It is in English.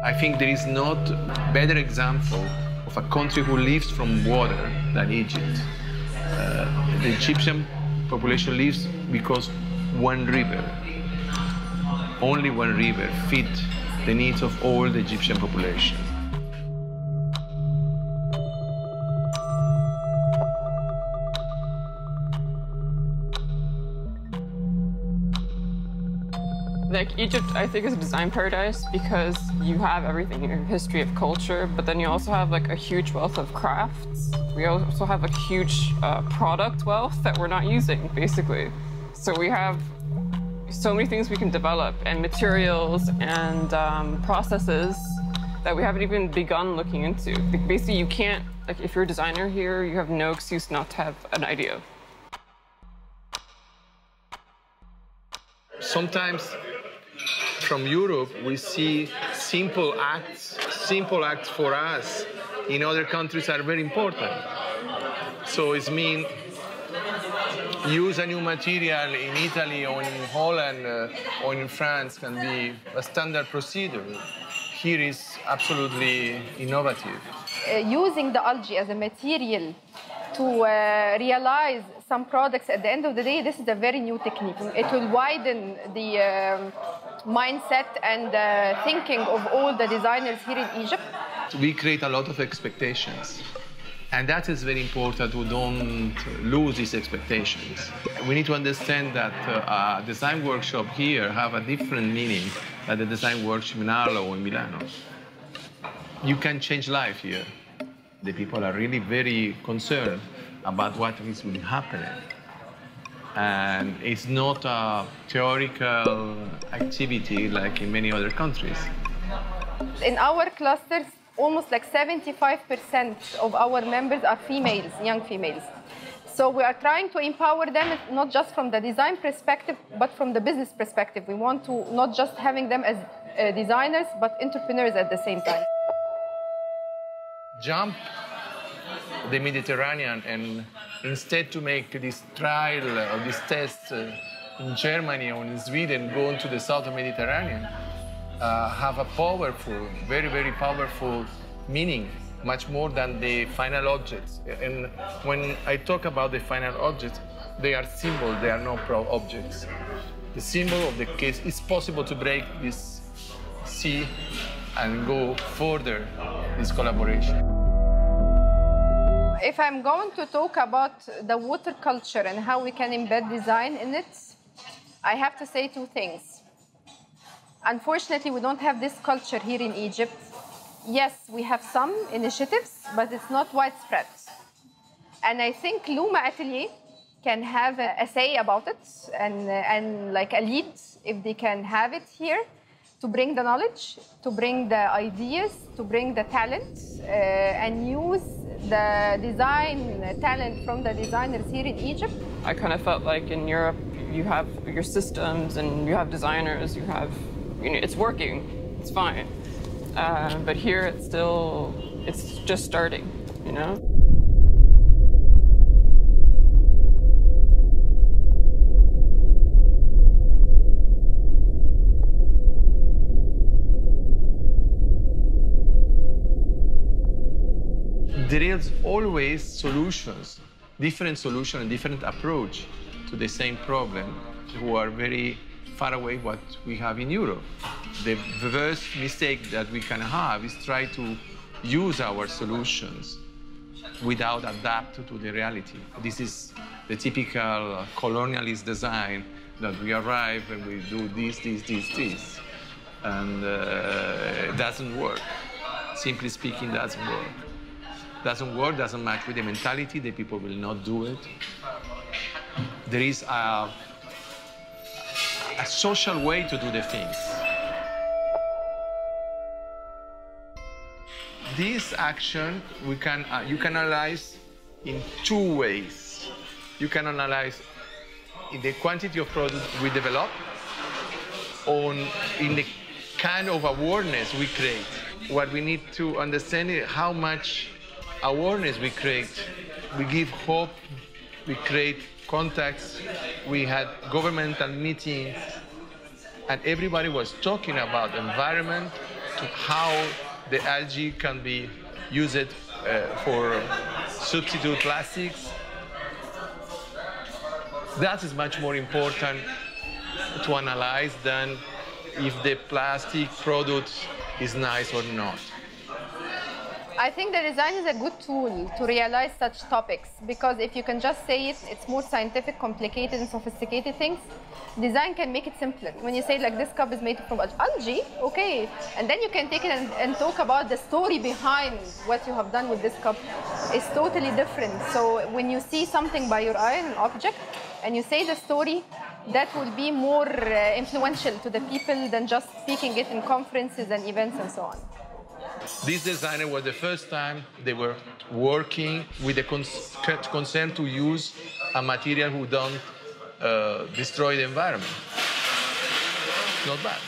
I think there is not a better example of a country who lives from water than Egypt. The Egyptian population lives because one river, only one river, feeds the needs of all the Egyptian population. Like Egypt, I think, is a design paradise because you have everything, your history of culture, but then you also have like a huge wealth of crafts. We also have a huge product wealth that we're not using, basically. So we have so many things we can develop and materials and processes that we haven't even begun looking into. Basically, you can't, like if you're a designer here, you have no excuse not to have an idea. Sometimes from Europe, we see simple acts for us in other countries are very important. So it means use a new material in Italy or in Holland or in France can be a standard procedure. Here is absolutely innovative. Using the algae as a material to realize some products at the end of the day, this is a very new technique. It will widen the mindset and thinking of all the designers here in Egypt. We create a lot of expectations. And that is very important, we don't lose these expectations. We need to understand that a design workshop here have a different meaning than the design workshop in Arlo or in Milano. You can change life here. The people are really very concerned about what is really happening. And it's not a theoretical activity like in many other countries. In our clusters, almost like 75% of our members are females, young females. So we are trying to empower them, not just from the design perspective, but from the business perspective. We want to not just having them as designers, but entrepreneurs at the same time. Jump the Mediterranean and instead to make this trial or this test in Germany or in Sweden, go into the south of Mediterranean, have a powerful, very, very powerful meaning, much more than the final objects. And when I talk about the final objects, they are symbols, they are not objects. The symbol of the case, it's possible to break this sea and go further this collaboration. If I'm going to talk about the water culture and how we can embed design in it, I have to say two things. Unfortunately, we don't have this culture here in Egypt. Yes, we have some initiatives, but it's not widespread. And I think LUMA Atelier can have a say about it and like a lead, if they can have it here, to bring the knowledge, to bring the ideas, to bring the talent, and use the design talent from the designers here in Egypt. I kind of felt like in Europe, you have your systems and you have designers, you have, you know, it's working, it's fine. But here it's just starting, you know? There is always solutions, different solutions and different approach to the same problem who are very far away what we have in Europe. The worst mistake that we can have is try to use our solutions without adapt to the reality. This is the typical colonialist design that we arrive and we do this. And it doesn't work. Simply speaking, doesn't work. Doesn't work, doesn't match with the mentality, the people will not do it. There is a social way to do the things. This action, you can analyze in two ways. You can analyze in the quantity of products we develop, or in the kind of awareness we create. What we need to understand is how much awareness we create. We give hope, we create contacts, we had governmental meetings, and everybody was talking about environment, how the algae can be used for substitute plastics. That is much more important to analyze than if the plastic product is nice or not. I think the design is a good tool to realize such topics, because if you can just say it, it's more scientific, complicated, and sophisticated things. Design can make it simpler. When you say like this cup is made from algae, okay, and then you can take it and talk about the story behind what you have done with this cup. It's totally different. So when you see something by your eye, an object, and you say the story, that will be more influential to the people than just speaking it in conferences and events and so on. This designer was the first time they were working with the concern to use a material who don't destroy the environment. Not bad.